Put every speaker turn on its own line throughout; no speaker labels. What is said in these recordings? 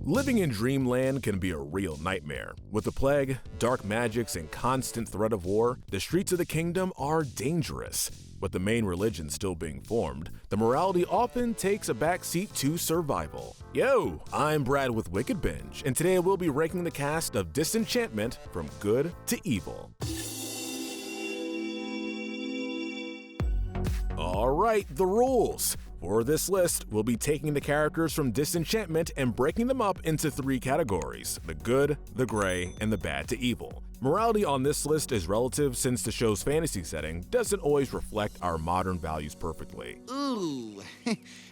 Living in Dreamland can be a real nightmare. With the plague, dark magics, and constant threat of war, the streets of the kingdom are dangerous. With the main religion still being formed, the morality often takes a backseat to survival. Yo, I'm Brad with Wicked Binge, and today we'll be ranking the cast of Disenchantment from good to evil. Alright, the rules. For this list, we'll be taking the characters from Disenchantment and breaking them up into 3 categories: the good, the gray, and the bad to evil. Morality on this list is relative since the show's fantasy setting doesn't always reflect our modern values perfectly.
Ooh,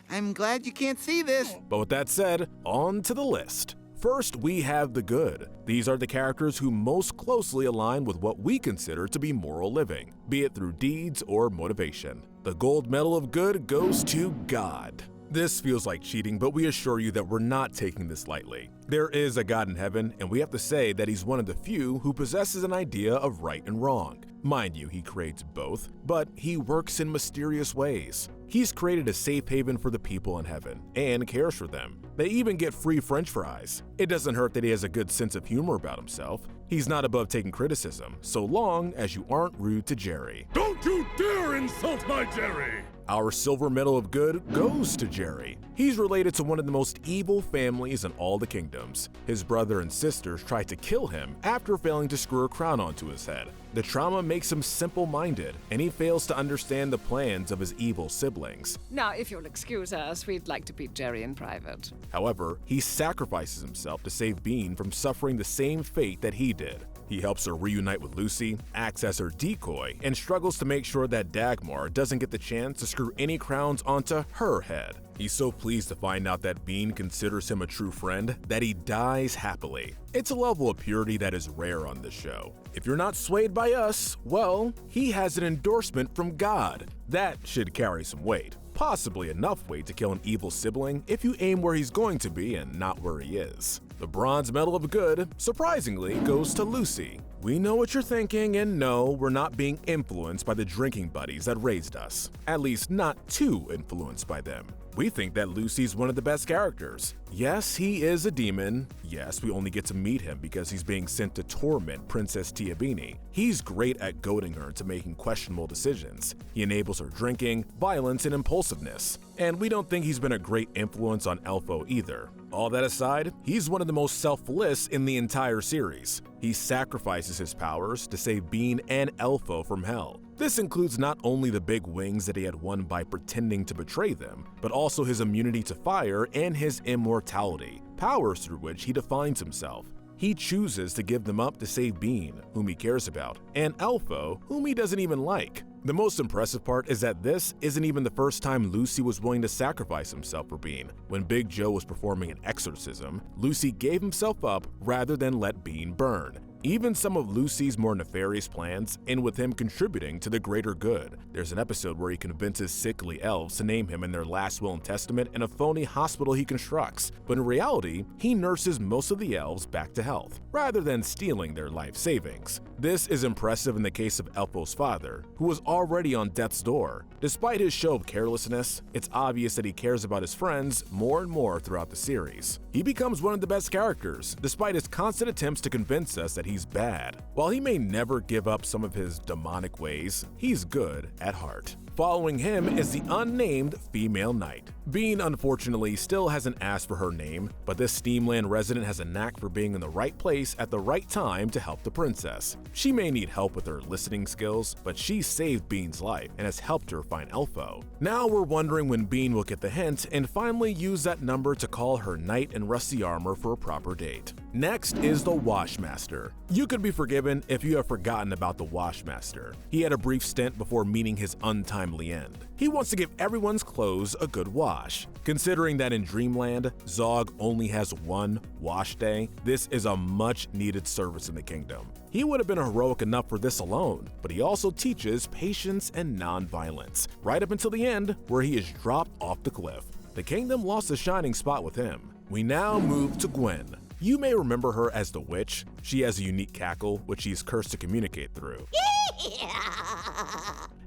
I'm glad you can't see this.
But with that said, on to the list. First, we have the good. These are the characters who most closely align with what we consider to be moral living, be it through deeds or motivation. The gold medal of good goes to God. This feels like cheating, but we assure you that we're not taking this lightly. There is a God in heaven, and we have to say that he's one of the few who possesses an idea of right and wrong. Mind you, he creates both, but he works in mysterious ways. He's created a safe haven for the people in heaven and cares for them. They even get free French fries. It doesn't hurt that he has a good sense of humor about himself. He's not above taking criticism, so long as you aren't rude to Jerry.
Don't you dare insult my Jerry!
Our silver medal of good goes to Jerry. He's related to one of the most evil families in all the kingdoms. His brother and sisters tried to kill him after failing to screw a crown onto his head. The trauma makes him simple-minded, and he fails to understand the plans of his evil siblings.
Now, if you'll excuse us, we'd like to beat Jerry in private.
However, he sacrifices himself to save Bean from suffering the same fate that he did. He helps her reunite with Lucy, acts as her decoy, and struggles to make sure that Dagmar doesn't get the chance to screw any crowns onto her head. He's so pleased to find out that Bean considers him a true friend that he dies happily. It's a level of purity that is rare on this show. If you're not swayed by us, well, he has an endorsement from God. That should carry some weight. Possibly enough weight to kill an evil sibling if you aim where he's going to be and not where he is. The bronze medal of good, surprisingly, goes to Lucy. We know what you're thinking, and no, we're not being influenced by the drinking buddies that raised us. At least not too influenced by them. We think that Lucy's one of the best characters. Yes, he is a demon. Yes, we only get to meet him because he's being sent to torment Princess Tiabini. He's great at goading her into making questionable decisions. He enables her drinking, violence, and impulsiveness. And we don't think he's been a great influence on Elfo either. All that aside, he's one of the most selfless in the entire series. He sacrifices his powers to save Bean and Elfo from hell. This includes not only the big wings that he had won by pretending to betray them, but also his immunity to fire and his immortality, powers through which he defines himself. He chooses to give them up to save Bean, whom he cares about, and Elfo, whom he doesn't even like. The most impressive part is that this isn't even the first time Lucy was willing to sacrifice himself for Bean. When Big Joe was performing an exorcism, Lucy gave himself up rather than let Bean burn. Even some of Lucy's more nefarious plans end with him contributing to the greater good. There's an episode where he convinces sickly elves to name him in their last will and testament in a phony hospital he constructs, but in reality, he nurses most of the elves back to health, rather than stealing their life savings. This is impressive in the case of Elfo's father, who was already on death's door. Despite his show of carelessness, it's obvious that he cares about his friends more and more throughout the series. He becomes one of the best characters, despite his constant attempts to convince us that he's bad. While he may never give up some of his demonic ways, he's good at heart. Following him is the unnamed female knight. Bean, unfortunately, still hasn't asked for her name, but this Steamland resident has a knack for being in the right place at the right time to help the princess. She may need help with her listening skills, but she saved Bean's life and has helped her find Elfo. Now we're wondering when Bean will get the hint and finally use that number to call her knight in rusty armor for a proper date. Next is the Washmaster. You could be forgiven if you have forgotten about the Washmaster. He had a brief stint before meeting his untimely end. He wants to give everyone's clothes a good wash. Considering that in Dreamland, Zog only has one wash day, this is a much-needed service in the kingdom. He would have been heroic enough for this alone, but he also teaches patience and non-violence, right up until the end where he is dropped off the cliff. The kingdom lost a shining spot with him. We now move to Gwen. You may remember her as the witch. She has a unique cackle, which she is cursed to communicate through.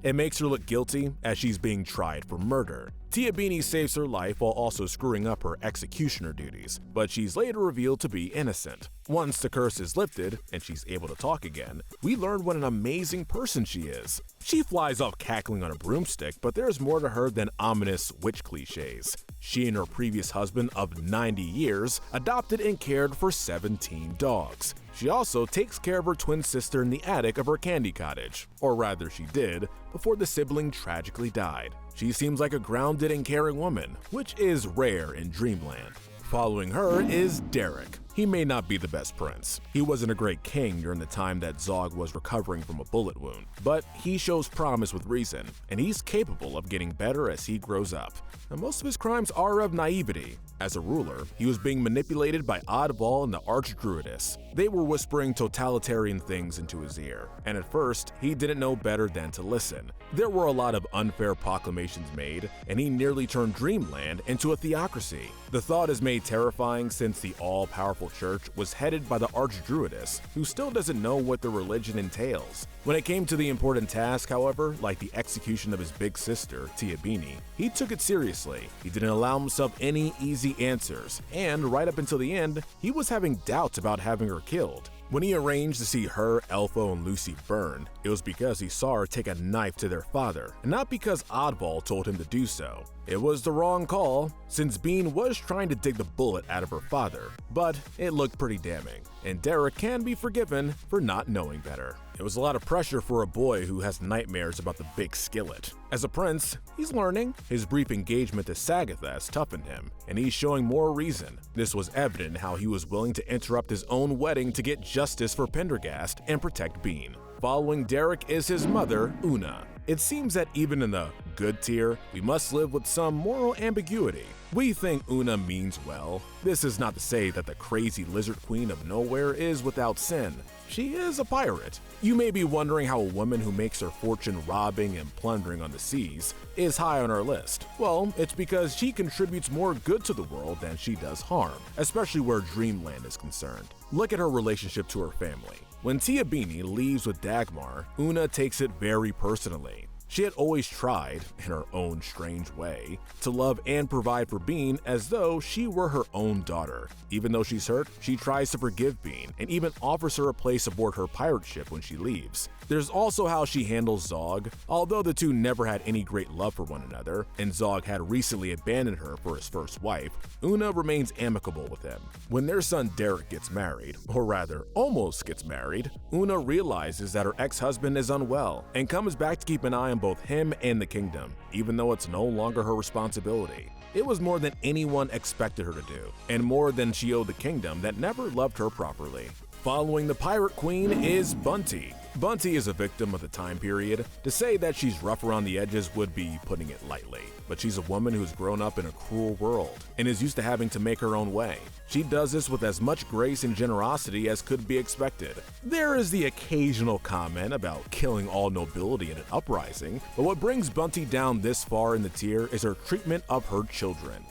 It makes her look guilty as she's being tried for murder. Tiabini saves her life while also screwing up her executioner duties, but she's later revealed to be innocent. Once the curse is lifted and she's able to talk again, we learn what an amazing person she is. She flies off cackling on a broomstick, but there's more to her than ominous witch cliches. She and her previous husband of 90 years adopted and cared for 17 dogs. She also takes care of her twin sister in the attic of her candy cottage, or rather she did, before the sibling tragically died. She seems like a grounded and caring woman, which is rare in Dreamland. Following her is Derek. He may not be the best prince. He wasn't a great king during the time that Zog was recovering from a bullet wound, but he shows promise with reason, and he's capable of getting better as he grows up. Now, most of his crimes are of naivety. As a ruler, he was being manipulated by Oddball and the Archdruidess. They were whispering totalitarian things into his ear, and at first, he didn't know better than to listen. There were a lot of unfair proclamations made, and he nearly turned Dreamland into a theocracy. The thought is made terrifying since the all-powerful church was headed by the Archdruidess, who still doesn't know what the religion entails. When it came to the important task, however, like the execution of his big sister, Tiabini, he took it seriously. He didn't allow himself any easy answers, and right up until the end, he was having doubts about having her killed. When he arranged to see her, Elfo, and Lucy burn, it was because he saw her take a knife to their father, and not because Oddball told him to do so. It was the wrong call, since Bean was trying to dig the bullet out of her father, but it looked pretty damning, and Derek can be forgiven for not knowing better. It was a lot of pressure for a boy who has nightmares about the big skillet. As a prince, he's learning. His brief engagement to Sagatha has toughened him, and he's showing more reason. This was evident in how he was willing to interrupt his own wedding to get justice for Pendergast and protect Bean. Following Derek is his mother, Una. It seems that even in the good tier, we must live with some moral ambiguity. We think Una means well. This is not to say that the crazy lizard queen of nowhere is without sin. She is a pirate. You may be wondering how a woman who makes her fortune robbing and plundering on the seas is high on our list. Well, it's because she contributes more good to the world than she does harm, especially where Dreamland is concerned. Look at her relationship to her family. When Tiabini leaves with Dagmar, Una takes it very personally. She had always tried, in her own strange way, to love and provide for Bean as though she were her own daughter. Even though she's hurt, she tries to forgive Bean and even offers her a place aboard her pirate ship when she leaves. There's also how she handles Zog. Although the two never had any great love for one another, and Zog had recently abandoned her for his first wife, Una remains amicable with him. When their son Derek gets married, or rather, almost gets married, Una realizes that her ex-husband is unwell and comes back to keep an eye on both him and the kingdom, even though it's no longer her responsibility. It was more than anyone expected her to do, and more than she owed the kingdom that never loved her properly. Following the Pirate Queen is Bunty. Bunty is a victim of the time period. To say that she's rough around the edges would be putting it lightly, but she's a woman who's grown up in a cruel world and is used to having to make her own way. She does this with as much grace and generosity as could be expected. There is the occasional comment about killing all nobility in an uprising, but what brings Bunty down this far in the tier is her treatment of her children.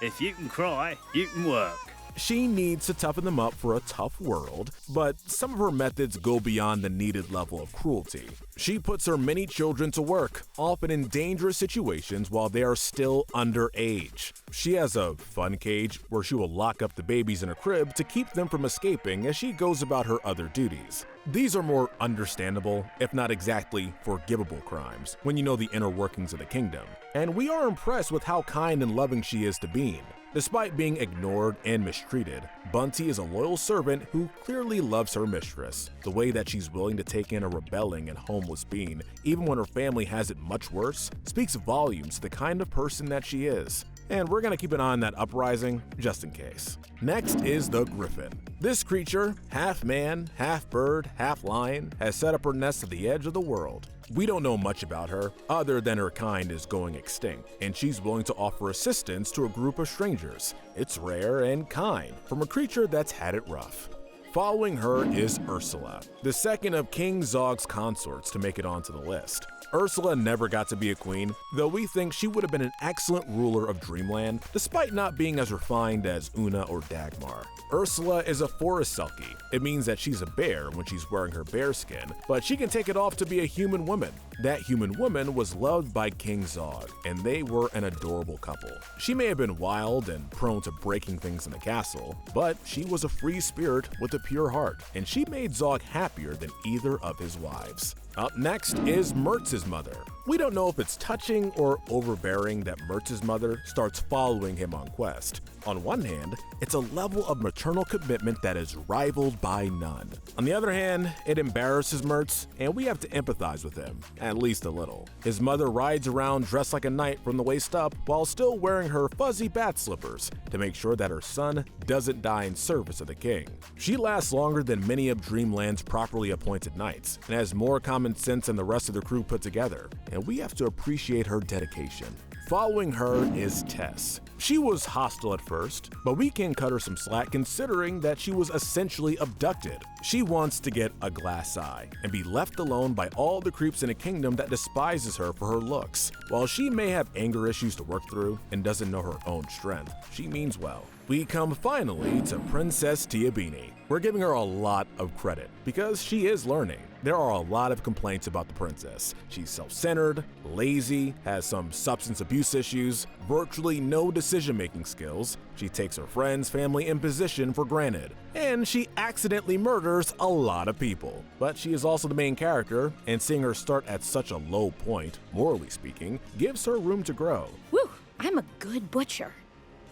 If you can cry, you can work.
She needs to toughen them up for a tough world, but some of her methods go beyond the needed level of cruelty. She puts her many children to work, often in dangerous situations while they are still underage. She has a fun cage where she will lock up the babies in a crib to keep them from escaping as she goes about her other duties. These are more understandable, if not exactly forgivable crimes, when you know the inner workings of the kingdom. And we are impressed with how kind and loving she is to Bean. Despite being ignored and mistreated, Bunty is a loyal servant who clearly loves her mistress. The way that she's willing to take in a rebelling and homeless Bean, even when her family has it much worse, speaks volumes to the kind of person that she is. And we're gonna keep an eye on that uprising, just in case. Next is the Griffin. This creature, half man, half bird, half lion, has set up her nest at the edge of the world. We don't know much about her, other than her kind is going extinct, and she's willing to offer assistance to a group of strangers. It's rare and kind, from a creature that's had it rough. Following her is Ursula, the second of King Zog's consorts to make it onto the list. Ursula never got to be a queen, though we think she would have been an excellent ruler of Dreamland, despite not being as refined as Una or Dagmar. Ursula is a forest selkie. It means that she's a bear when she's wearing her bear skin, but she can take it off to be a human woman. That human woman was loved by King Zog, and they were an adorable couple. She may have been wild and prone to breaking things in the castle, but she was a free spirit with a pure heart, and she made Zog happier than either of his wives. Up next is Mertz's mother. We don't know if it's touching or overbearing that Mertz's mother starts following him on quest. On one hand, it's a level of maternal commitment that is rivaled by none. On the other hand, it embarrasses Mertz, and we have to empathize with him, at least a little. His mother rides around dressed like a knight from the waist up while still wearing her fuzzy bat slippers to make sure that her son doesn't die in service of the king. She lasts longer than many of Dreamland's properly appointed knights, and has more common sense than the rest of the crew put together, and we have to appreciate her dedication. Following her is Tess. She was hostile at first, but we can cut her some slack considering that she was essentially abducted. She wants to get a glass eye and be left alone by all the creeps in a kingdom that despises her for her looks. While she may have anger issues to work through and doesn't know her own strength, she means well. We come finally to Princess Tiabini. We're giving her a lot of credit because she is learning. There are a lot of complaints about the princess. She's self-centered, lazy, has some substance abuse issues, virtually no decision-making skills. She takes her friends, family, and position for granted. And she accidentally murders a lot of people. But she is also the main character, and seeing her start at such a low point, morally speaking, gives her room to grow.
Whew, I'm a good butcher.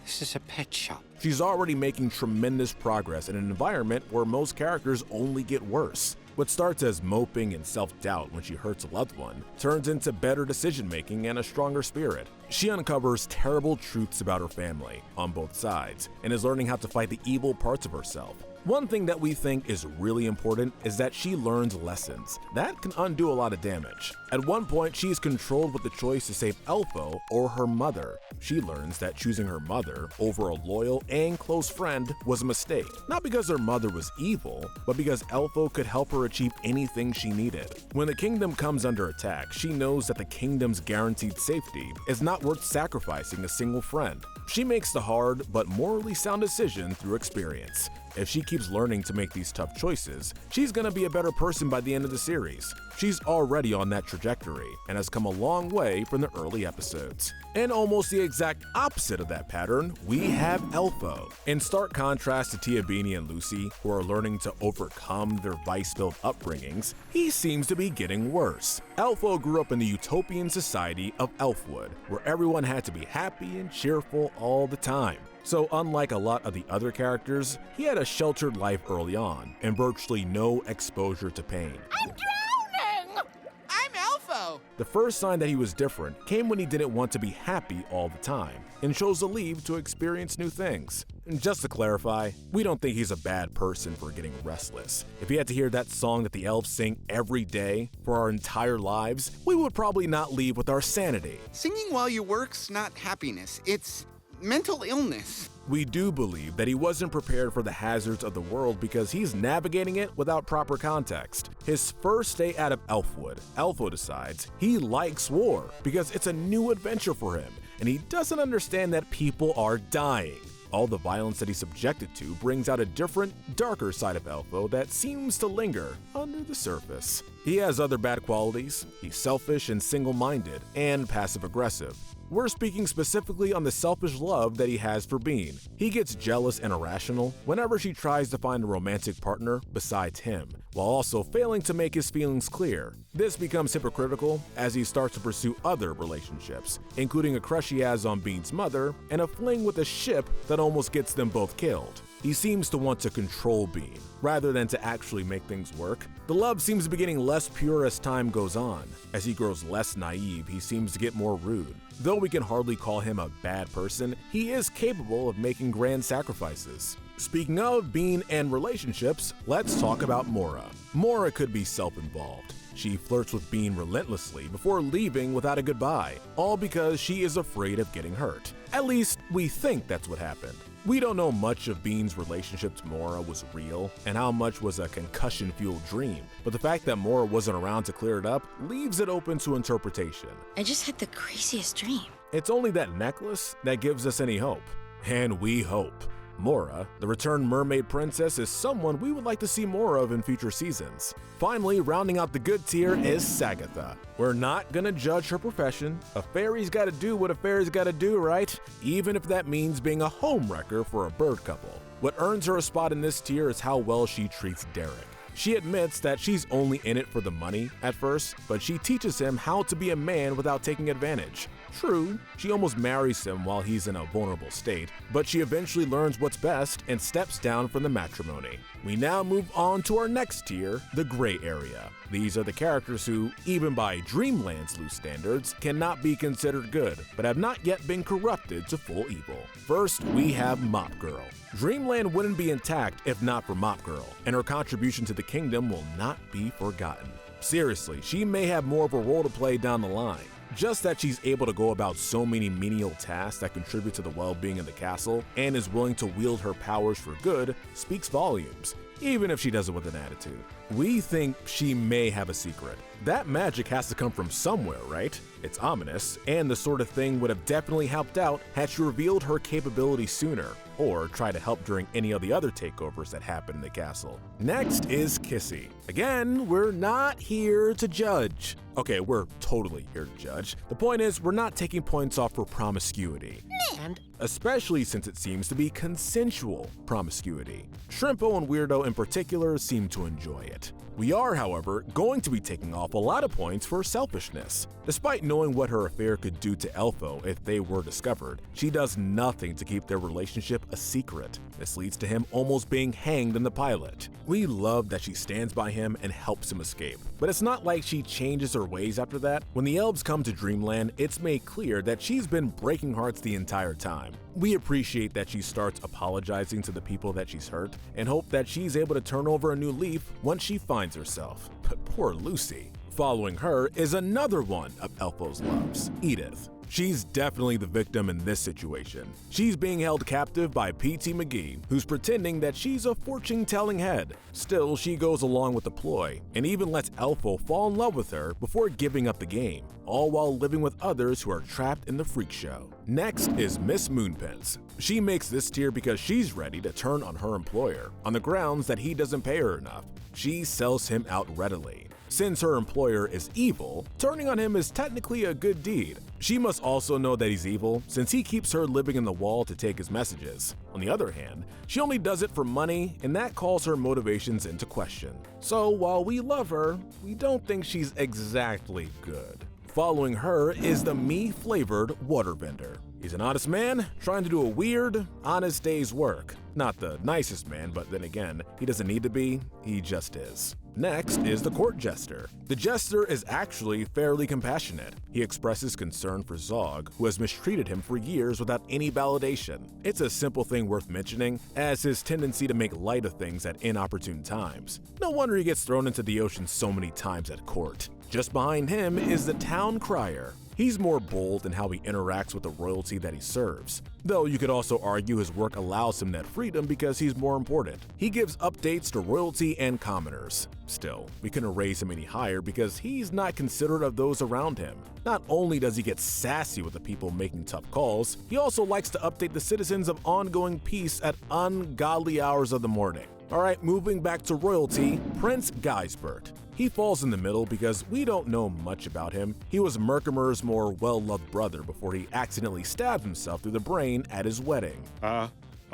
This is a pet shop.
She's already making tremendous progress in an environment where most characters only get worse. What starts as moping and self-doubt when she hurts a loved one turns into better decision-making and a stronger spirit. She uncovers terrible truths about her family on both sides and is learning how to fight the evil parts of herself. One thing that we think is really important is that she learns lessons. That can undo a lot of damage. At one point, she is controlled with the choice to save Elfo or her mother. She learns that choosing her mother over a loyal and close friend was a mistake. Not because her mother was evil, but because Elfo could help her achieve anything she needed. When the kingdom comes under attack, she knows that the kingdom's guaranteed safety is not worth sacrificing a single friend. She makes the hard but morally sound decision through experience. If she keeps learning to make these tough choices, she's gonna be a better person by the end of the series. She's already on that trajectory and has come a long way from the early episodes. In almost the exact opposite of that pattern, we have Elfo. In stark contrast to Tiabini and Lucy, who are learning to overcome their vice-filled upbringings, he seems to be getting worse. Elfo grew up in the utopian society of Elfwood, where everyone had to be happy and cheerful all the time. So unlike a lot of the other characters, he had a sheltered life early on and virtually no exposure to pain.
I'm drowning!
I'm Elfo.
The first sign that he was different came when he didn't want to be happy all the time and chose to leave to experience new things. And just to clarify, we don't think he's a bad person for getting restless. If he had to hear that song that the elves sing every day for our entire lives, we would probably not leave with our sanity.
Singing while you work's not happiness. It's mental illness.
We do believe that he wasn't prepared for the hazards of the world because he's navigating it without proper context. His first day out of Elfwood, Elfo decides he likes war because it's a new adventure for him, and he doesn't understand that people are dying. All the violence that he's subjected to brings out a different, darker side of Elfo that seems to linger under the surface. He has other bad qualities. He's selfish and single-minded, and passive-aggressive. We're speaking specifically on the selfish love that he has for Bean. He gets jealous and irrational whenever she tries to find a romantic partner besides him, while also failing to make his feelings clear. This becomes hypocritical as he starts to pursue other relationships, including a crush he has on Bean's mother and a fling with a ship that almost gets them both killed. He seems to want to control Bean, rather than to actually make things work. The love seems to be getting less pure as time goes on. As he grows less naive, he seems to get more rude. Though we can hardly call him a bad person, he is capable of making grand sacrifices. Speaking of Bean and relationships, let's talk about Mora. Mora could be self-involved. She flirts with Bean relentlessly before leaving without a goodbye, all because she is afraid of getting hurt. At least, we think that's what happened. We don't know much of Bean's relationship to Mora was real and how much was a concussion-fueled dream, but the fact that Mora wasn't around to clear it up leaves it open to interpretation.
I just had the craziest dream.
It's only that necklace that gives us any hope. And we hope. Mora, the returned mermaid princess, is someone we would like to see more of in future seasons. Finally, rounding out the good tier is Sagatha. We're not gonna judge her profession. A fairy's gotta do what a fairy's gotta do, right? Even if that means being a homewrecker for a bird couple. What earns her a spot in this tier is how well she treats Derek. She admits that she's only in it for the money at first, but she teaches him how to be a man without taking advantage. True, she almost marries him while he's in a vulnerable state, but she eventually learns what's best and steps down from the matrimony. We now move on to our next tier, the gray area. These are the characters who, even by Dreamland's loose standards, cannot be considered good, but have not yet been corrupted to full evil. First, we have Mop Girl. Dreamland wouldn't be intact if not for Mop Girl, and her contribution to the kingdom will not be forgotten. Seriously, she may have more of a role to play down the line. Just that she's able to go about so many menial tasks that contribute to the well-being of the castle and is willing to wield her powers for good speaks volumes, even if she does it with an attitude. We think she may have a secret. That magic has to come from somewhere, right? It's ominous, and the sort of thing would have definitely helped out had she revealed her capability sooner, or try to help during any of the other takeovers that happen in the castle. Next is Kissy. Again, we're not here to judge. Okay, we're totally here to judge. The point is, we're not taking points off for promiscuity. And especially since it seems to be consensual promiscuity. Shrimpo and Weirdo in particular seem to enjoy it. We are, however, going to be taking off a lot of points for selfishness. Despite knowing what her affair could do to Elfo if they were discovered, she does nothing to keep their relationship a secret. This leads to him almost being hanged in the pilot. We love that she stands by him and helps him escape, but it's not like she changes her ways after that. When the elves come to Dreamland, it's made clear that she's been breaking hearts the entire time. We appreciate that she starts apologizing to the people that she's hurt and hope that she's able to turn over a new leaf once she finds herself. But poor Lucy. Following her is another one of Elfo's loves, Edith. She's definitely the victim in this situation. She's being held captive by P.T. McGee, who's pretending that she's a fortune-telling head. Still, she goes along with the ploy, and even lets Elfo fall in love with her before giving up the game, all while living with others who are trapped in the freak show. Next is Miss Moonpence. She makes this tier because she's ready to turn on her employer, on the grounds that he doesn't pay her enough. She sells him out readily. Since her employer is evil, turning on him is technically a good deed. She must also know that he's evil, since he keeps her living in the wall to take his messages. On the other hand, she only does it for money, and that calls her motivations into question. So while we love her, we don't think she's exactly good. Following her is the me-flavored water vendor. He's an honest man, trying to do a weird, honest day's work. Not the nicest man, but then again, he doesn't need to be, he just is. Next is the court jester. The jester is actually fairly compassionate. He expresses concern for Zog, who has mistreated him for years without any validation. It's a simple thing worth mentioning, as his tendency to make light of things at inopportune times. No wonder he gets thrown into the ocean so many times at court. Just behind him is the town crier. He's more bold in how he interacts with the royalty that he serves, though you could also argue his work allows him that freedom because he's more important. He gives updates to royalty and commoners. Still, we couldn't raise him any higher because he's not considerate of those around him. Not only does he get sassy with the people making tough calls, he also likes to update the citizens of ongoing peace at ungodly hours of the morning. Alright, moving back to royalty, Prince Geisbert. He falls in the middle because we don't know much about him. He was Merkimer's more well-loved brother before he accidentally stabbed himself through the brain at his wedding.
I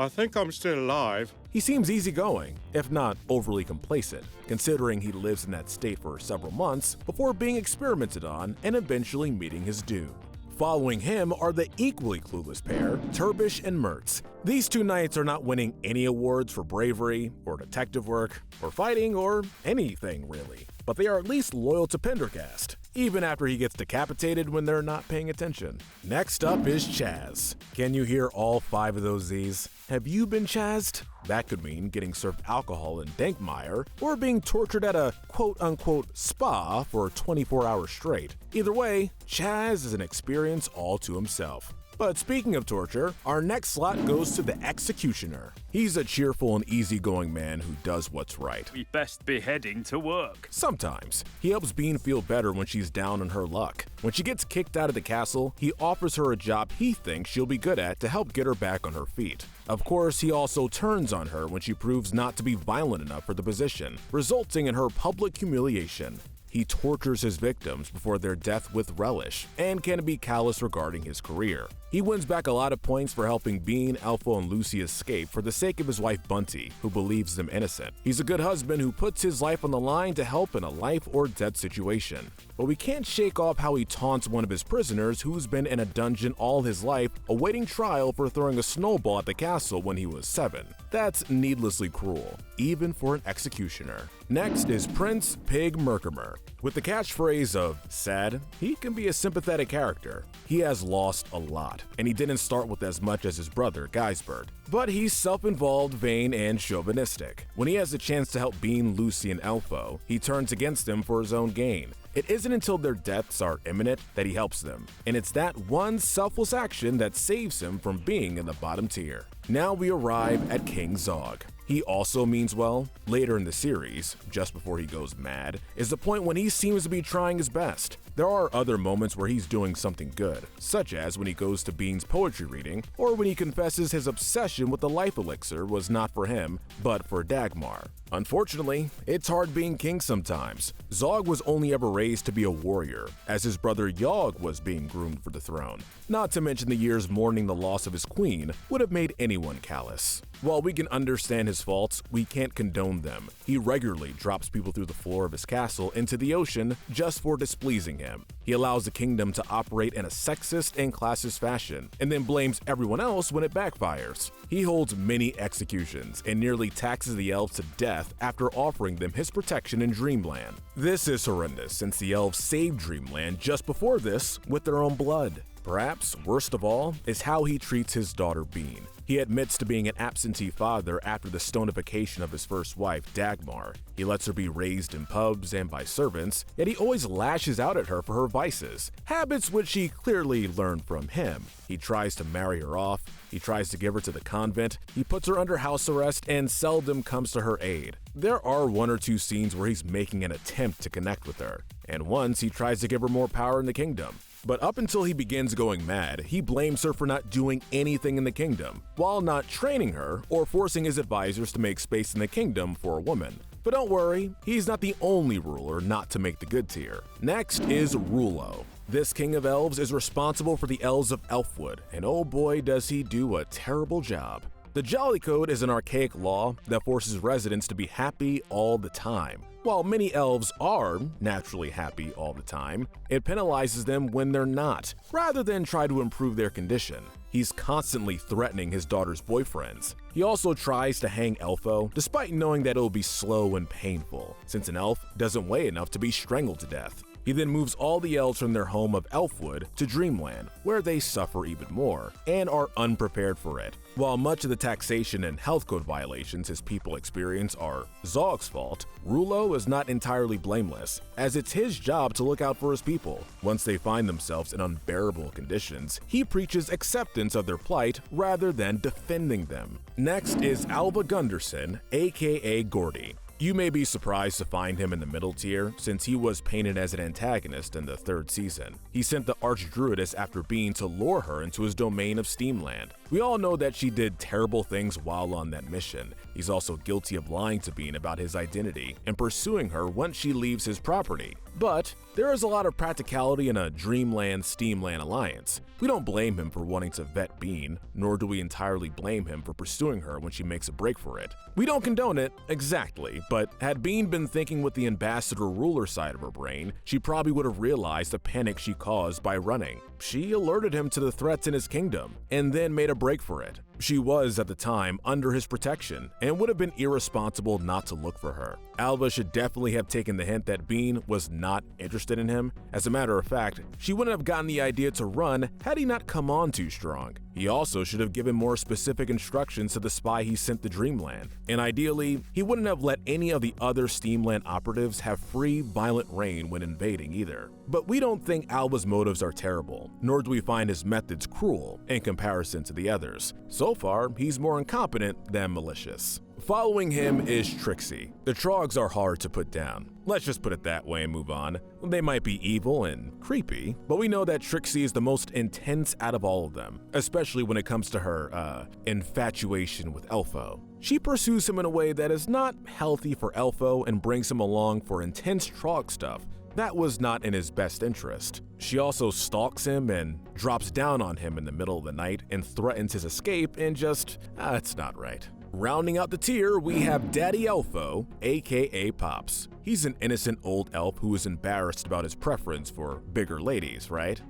think I'm still alive.
He seems easygoing, if not overly complacent, considering he lives in that state for several months before being experimented on and eventually meeting his doom. Following him are the equally clueless pair, Turbish and Mertz. These two knights are not winning any awards for bravery, or detective work, or fighting, or anything really, but they are at least loyal to Pendergast. even after he gets decapitated when they're not paying attention. Next up is Chaz. Can you hear all 5 of those Z's? Have you been Chazed? That could mean getting served alcohol and Dankmeyer, or being tortured at a quote-unquote spa for 24 hours straight. Either way, Chaz is an experience all to himself. But speaking of torture, our next slot goes to the Executioner. He's a cheerful and easygoing man who does what's right.
We best be heading to work.
Sometimes. He helps Bean feel better when she's down on her luck. When she gets kicked out of the castle, he offers her a job he thinks she'll be good at to help get her back on her feet. Of course, he also turns on her when she proves not to be violent enough for the position, resulting in her public humiliation. He tortures his victims before their death with relish, and can be callous regarding his career. He wins back a lot of points for helping Bean, Elfo, and Lucy escape for the sake of his wife Bunty, who believes them innocent. He's a good husband who puts his life on the line to help in a life or death situation. But we can't shake off how he taunts one of his prisoners who's been in a dungeon all his life, awaiting trial for throwing a snowball at the castle when he was 7. That's needlessly cruel, even for an executioner. Next is Prince Pig Merkimer. With the catchphrase of sad, he can be a sympathetic character. He has lost a lot, and he didn't start with as much as his brother, Gijsbert. But he's self-involved, vain, and chauvinistic. When he has a chance to help Bean, Lucy, and Elfo, he turns against them for his own gain. It isn't until their deaths are imminent that he helps them, and it's that one selfless action that saves him from being in the bottom tier. Now we arrive at King Zog. He also means well. Later in the series, just before he goes mad, is the point when he seems to be trying his best. There are other moments where he's doing something good, such as when he goes to Bean's poetry reading, or when he confesses his obsession with the life elixir was not for him, but for Dagmar. Unfortunately, it's hard being king sometimes. Zog was only ever raised to be a warrior, as his brother Yogg was being groomed for the throne. Not to mention the years mourning the loss of his queen would have made anyone callous. While we can understand his faults, we can't condone them. He regularly drops people through the floor of his castle into the ocean just for displeasing him. He allows the kingdom to operate in a sexist and classist fashion, and then blames everyone else when it backfires. He holds many executions and nearly taxes the elves to death after offering them his protection in Dreamland. This is horrendous since the elves saved Dreamland just before this with their own blood. Perhaps worst of all is how he treats his daughter Bean. He admits to being an absentee father after the stonification of his first wife, Dagmar. He lets her be raised in pubs and by servants, yet he always lashes out at her for her vices, habits which she clearly learned from him. He tries to marry her off, he tries to give her to the convent, he puts her under house arrest, and seldom comes to her aid. There are 1 or 2 scenes where he's making an attempt to connect with her, and once he tries to give her more power in the kingdom. But up until he begins going mad, he blames her for not doing anything in the kingdom, while not training her or forcing his advisors to make space in the kingdom for a woman. But don't worry, he's not the only ruler not to make the good tier. Next is Rulo. This king of elves is responsible for the elves of Elfwood, and oh boy does he do a terrible job. The Jolly Code is an archaic law that forces residents to be happy all the time. While many elves are naturally happy all the time, it penalizes them when they're not, rather than try to improve their condition. He's constantly threatening his daughter's boyfriends. He also tries to hang Elfo, despite knowing that it'll be slow and painful, since an elf doesn't weigh enough to be strangled to death. He then moves all the elves from their home of Elfwood to Dreamland, where they suffer even more, and are unprepared for it. While much of the taxation and health code violations his people experience are Zog's fault, Rulo is not entirely blameless, as it's his job to look out for his people. Once they find themselves in unbearable conditions, he preaches acceptance of their plight rather than defending them. Next is Alva Gunderson, aka Gordy. You may be surprised to find him in the middle tier, since he was painted as an antagonist in the 3rd season. He sent the Archdruidess after Bean to lure her into his domain of Steamland. We all know that she did terrible things while on that mission. He's also guilty of lying to Bean about his identity and pursuing her once she leaves his property. But there is a lot of practicality in a Dreamland-Steamland alliance. We don't blame him for wanting to vet Bean, nor do we entirely blame him for pursuing her when she makes a break for it. We don't condone it, exactly, but had Bean been thinking with the ambassador-ruler side of her brain, she probably would have realized the panic she caused by running. She alerted him to the threats in his kingdom, and then made a break for it. She was, at the time, under his protection and would have been irresponsible not to look for her. Alva should definitely have taken the hint that Bean was not interested in him. As a matter of fact, she wouldn't have gotten the idea to run had he not come on too strong. He also should have given more specific instructions to the spy he sent to Dreamland, and ideally, he wouldn't have let any of the other Steamland operatives have free, violent reign when invading either. But we don't think Alva's motives are terrible, nor do we find his methods cruel in comparison to the others. So far, he's more incompetent than malicious. Following him is Trixia. The Trogs are hard to put down. Let's just put it that way and move on. They might be evil and creepy, but we know that Trixia is the most intense out of all of them, especially when it comes to her, infatuation with Elfo. She pursues him in a way that is not healthy for Elfo and brings him along for intense Trog stuff. That was not in his best interest. She also stalks him and drops down on him in the middle of the night and threatens his escape and just, it's not right. Rounding out the tier, we have Daddy Elfo, aka Pops. He's an innocent old elf who is embarrassed about his preference for bigger ladies, right?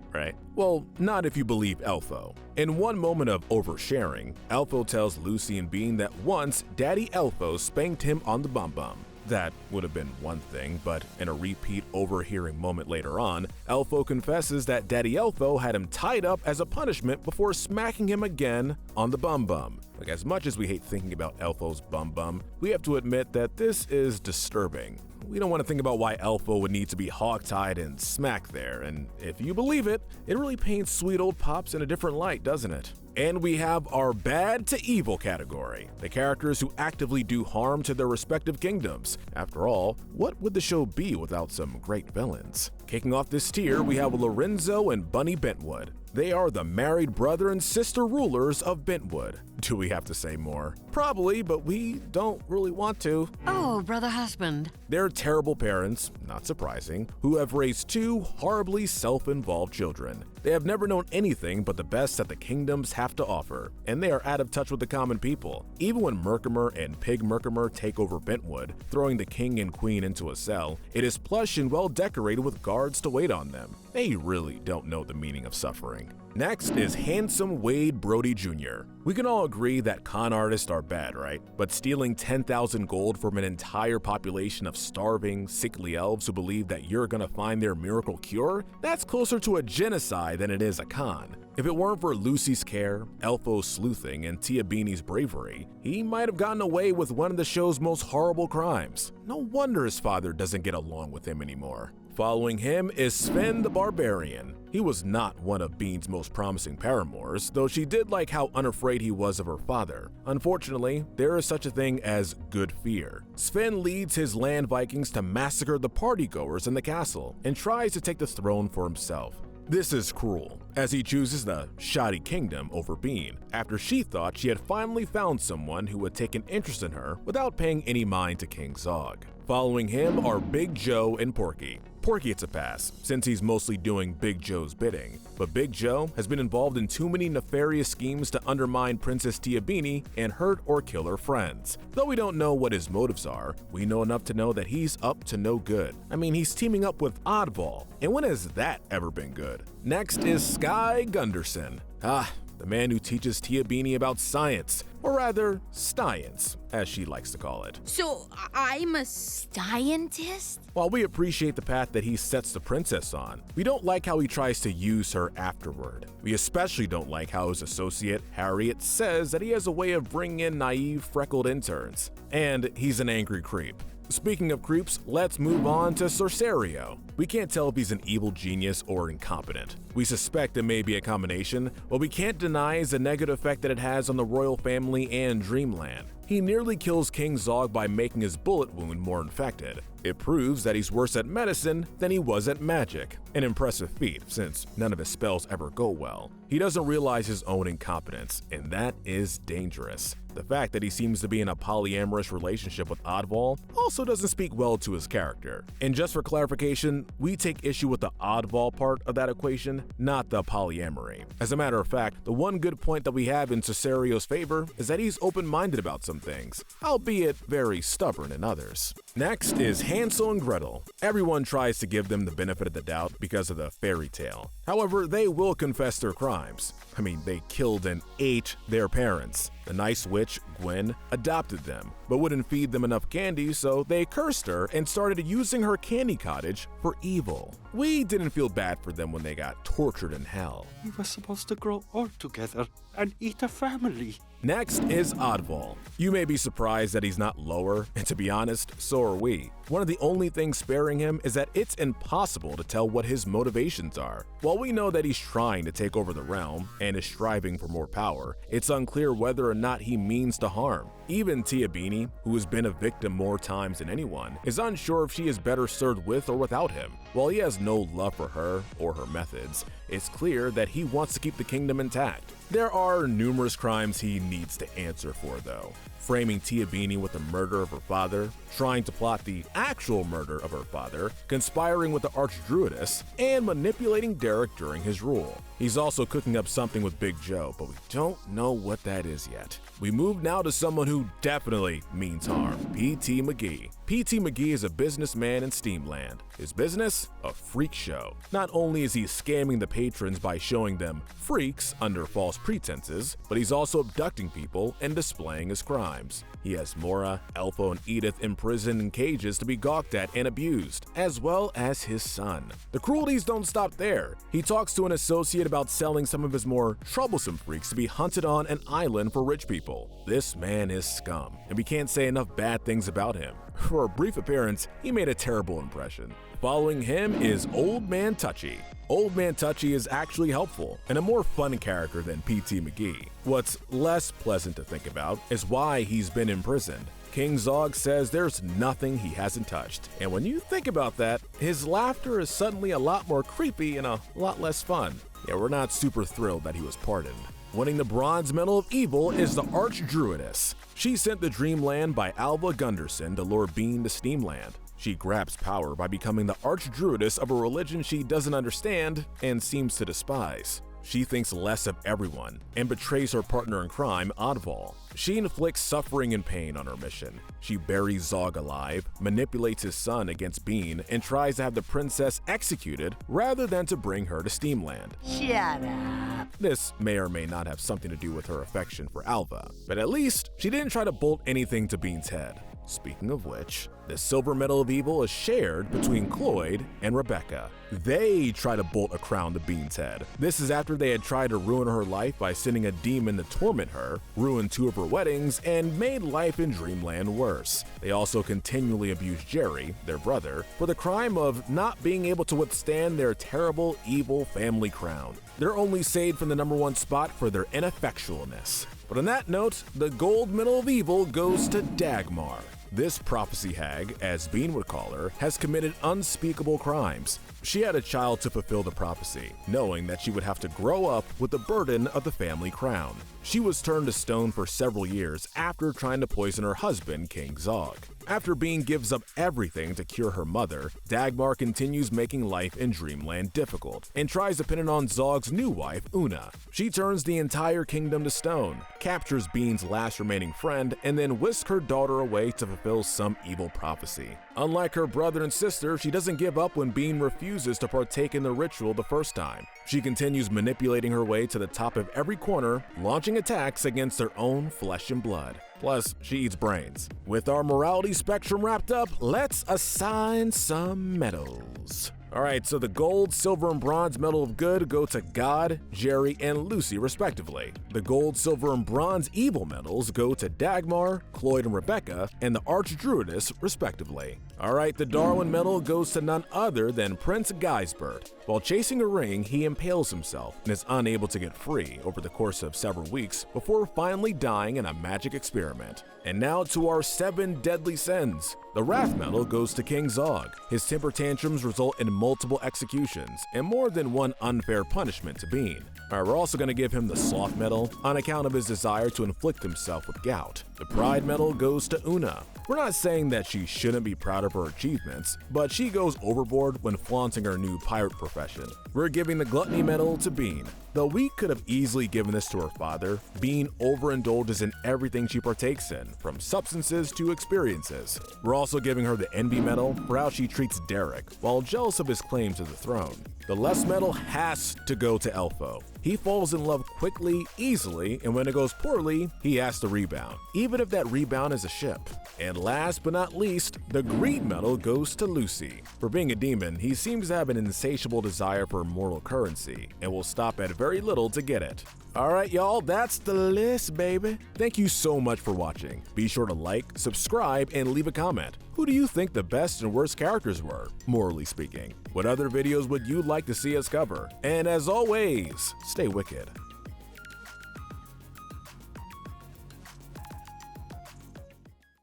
Well, not if you believe Elfo. In one moment of oversharing, Elfo tells Lucy and Bean that once Daddy Elfo spanked him on the bum-bum. That would have been one thing, but in a repeat overhearing moment later on, Elfo confesses that Daddy Elfo had him tied up as a punishment before smacking him again on the bum-bum. Like, as much as we hate thinking about Elfo's bum-bum, we have to admit that this is disturbing. We don't want to think about why Elfo would need to be hogtied and smacked there, and if you believe it, it really paints sweet old Pops in a different light, doesn't it? And we have our bad to evil category, the characters who actively do harm to their respective kingdoms. After all, what would the show be without some great villains? Kicking off this tier, we have Lorenzo and Bunny Bentwood. They are the married brother and sister rulers of Bentwood. Do we have to say more? Probably, but we don't really want to.
Oh, brother husband.
They're terrible parents, not surprising, who have raised two horribly self-involved children. They have never known anything but the best that the kingdoms have to offer, and they are out of touch with the common people. Even when Merkimer and Pig Merkimer take over Bentwood, throwing the king and queen into a cell, it is plush and well decorated with guards to wait on them. They really don't know the meaning of suffering. Next is Handsome Wade Brody Jr. We can all agree that con artists are bad, right? But stealing 10,000 gold from an entire population of starving, sickly elves who believe that you're gonna find their miracle cure? That's closer to a genocide than it is a con. If it weren't for Lucy's care, Elfo's sleuthing, and Tia Beanie's bravery, he might have gotten away with one of the show's most horrible crimes. No wonder his father doesn't get along with him anymore. Following him is Sven the Barbarian. He was not one of Bean's most promising paramours, though she did like how unafraid he was of her father. Unfortunately, there is such a thing as good fear. Sven leads his land Vikings to massacre the partygoers in the castle and tries to take the throne for himself. This is cruel, as he chooses the shoddy kingdom over Bean, after she thought she had finally found someone who would take an interest in her without paying any mind to King Zog. Following him are Big Joe and Porky. Porky gets a pass, since he's mostly doing Big Joe's bidding, but Big Joe has been involved in too many nefarious schemes to undermine Princess Tia Beanie and hurt or kill her friends. Though we don't know what his motives are, we know enough to know that he's up to no good. I mean, he's teaming up with Oddball, and when has that ever been good? Next is Sky Gunderson. The man who teaches Tia Beanie about science, or rather, science, as she likes to call it.
So I'm a scientist?
While we appreciate the path that he sets the princess on, we don't like how he tries to use her afterward. We especially don't like how his associate, Harriet, says that he has a way of bringing in naive, freckled interns. And he's an angry creep. Speaking of creeps, let's move on to Cercerio. We can't tell if he's an evil genius or incompetent. We suspect it may be a combination, but we can't deny the negative effect that it has on the royal family and Dreamland. He nearly kills King Zog by making his bullet wound more infected. It proves that he's worse at medicine than he was at magic, an impressive feat since none of his spells ever go well. He doesn't realize his own incompetence, and that is dangerous. The fact that he seems to be in a polyamorous relationship with Oddball also doesn't speak well to his character. And just for clarification, we take issue with the Oddball part of that equation, not the polyamory. As a matter of fact, the one good point that we have in Cercerio's favor is that he's open-minded about some things, albeit very stubborn in others. Next is Hansel and Gretel. Everyone tries to give them the benefit of the doubt because of the fairy tale. However, they will confess their crimes. I mean, they killed and ate their parents. The nice witch, Gwen, adopted them, but wouldn't feed them enough candy, so they cursed her and started using her candy cottage for evil. We didn't feel bad for them when they got tortured in hell.
We were supposed to grow old together and eat a family.
Next is Oddball. You may be surprised that he's not lower, and to be honest, so are we. One of the only things sparing him is that it's impossible to tell what his motivations are. While we know that he's trying to take over the realm and is striving for more power, it's unclear whether or not he means to harm. Even Tia Beanie, who has been a victim more times than anyone, is unsure if she is better served with or without him. While he has no love for her or her methods, it's clear that he wants to keep the kingdom intact. There are numerous crimes he needs to answer for, though. Framing Tia Beanie with the murder of her father, trying to plot the actual murder of her father, conspiring with the Archdruidess, and manipulating Derek during his rule. He's also cooking up something with Big Joe, but we don't know what that is yet. We move now to someone who definitely means harm, P.T. McGee. P.T. McGee is a businessman in Steamland. His business? A freak show. Not only is he scamming the patrons by showing them freaks under false pretenses, but he's also abducting people and displaying his crimes. He has Mora, Elfo, and Edith imprisoned in cages to be gawked at and abused, as well as his son. The cruelties don't stop there. He talks to an associate about selling some of his more troublesome freaks to be hunted on an island for rich people. This man is scum, and we can't say enough bad things about him. For a brief appearance, he made a terrible impression. Following him is Old Man Touchy. Old Man Touchy is actually helpful and a more fun character than P.T. McGee. What's less pleasant to think about is why he's been imprisoned. King Zog says there's nothing he hasn't touched, and when you think about that, his laughter is suddenly a lot more creepy and a lot less fun. Yeah, we're not super thrilled that he was pardoned. Winning the Bronze Medal of Evil is the Archdruidess. She sent the Dreamland by Alva Gunderson to lure Bean to Steamland. She grabs power by becoming the Archdruidess of a religion she doesn't understand and seems to despise. She thinks less of everyone and betrays her partner in crime, Oddball. She inflicts suffering and pain on her mission. She buries Zog alive, manipulates his son against Bean, and tries to have the princess executed rather than to bring her to Steamland.
Shut up.
This may or may not have something to do with her affection for Alva, but at least she didn't try to bolt anything to Bean's head. Speaking of which, the Silver Medal of Evil is shared between Cloyd and Rebecca. They try to bolt a crown to Bean's head. This is after they had tried to ruin her life by sending a demon to torment her, ruined 2 of her weddings, and made life in Dreamland worse. They also continually abused Jerry, their brother, for the crime of not being able to withstand their terrible, evil family crown. They're only saved from the #1 spot for their ineffectualness. But on that note, the Gold Medal of Evil goes to Dagmar. This prophecy hag, as Bean would call her, has committed unspeakable crimes. She had a child to fulfill the prophecy, knowing that she would have to grow up with the burden of the family crown. She was turned to stone for several years after trying to poison her husband, King Zog. After Bean gives up everything to cure her mother, Dagmar continues making life in Dreamland difficult and tries to pin it on Zog's new wife, Una. She turns the entire kingdom to stone, captures Bean's last remaining friend, and then whisks her daughter away to fulfill some evil prophecy. Unlike her brother and sister, she doesn't give up when Bean refuses to partake in the ritual the first time. She continues manipulating her way to the top of every corner, launching attacks against their own flesh and blood. Plus, she eats brains. With our morality spectrum wrapped up, let's assign some medals. Alright, so the gold, silver, and bronze medal of good go to God, Jerry, and Lucy respectively. The gold, silver, and bronze evil medals go to Dagmar, Cloyd, and Rebecca, and the Archdruidess respectively. Alright, the Darwin medal goes to none other than Prince Gijsbert. While chasing a ring, he impales himself and is unable to get free over the course of several weeks before finally dying in a magic experiment. And now to our 7 deadly sins. The Wrath medal goes to King Zog. His temper tantrums result in multiple executions and more than one unfair punishment to Bean. Alright, we're also going to give him the Sloth medal on account of his desire to inflict himself with gout. The Pride medal goes to Una. We're not saying that she shouldn't be proud of her achievements, but she goes overboard when flaunting her new pirate profession. We're giving the Gluttony medal to Bean. Though we could have easily given this to her father, Bean overindulges in everything she partakes in, from substances to experiences. We're also giving her the Envy medal for how she treats Derek, while jealous of his claim to the throne. The Less medal has to go to Elfo. He falls in love quickly, easily, and when it goes poorly, he has to rebound, even if that rebound is a ship. And last but not least, the Greed medal goes to Lucy. For being a demon, he seems to have an insatiable desire for immortal currency, and will stop at very little to get it. Alright y'all, that's the list, baby. Thank you so much for watching. Be sure to like, subscribe, and leave a comment. Who do you think the best and worst characters were, morally speaking? What other videos would you like to see us cover? And as always, stay wicked.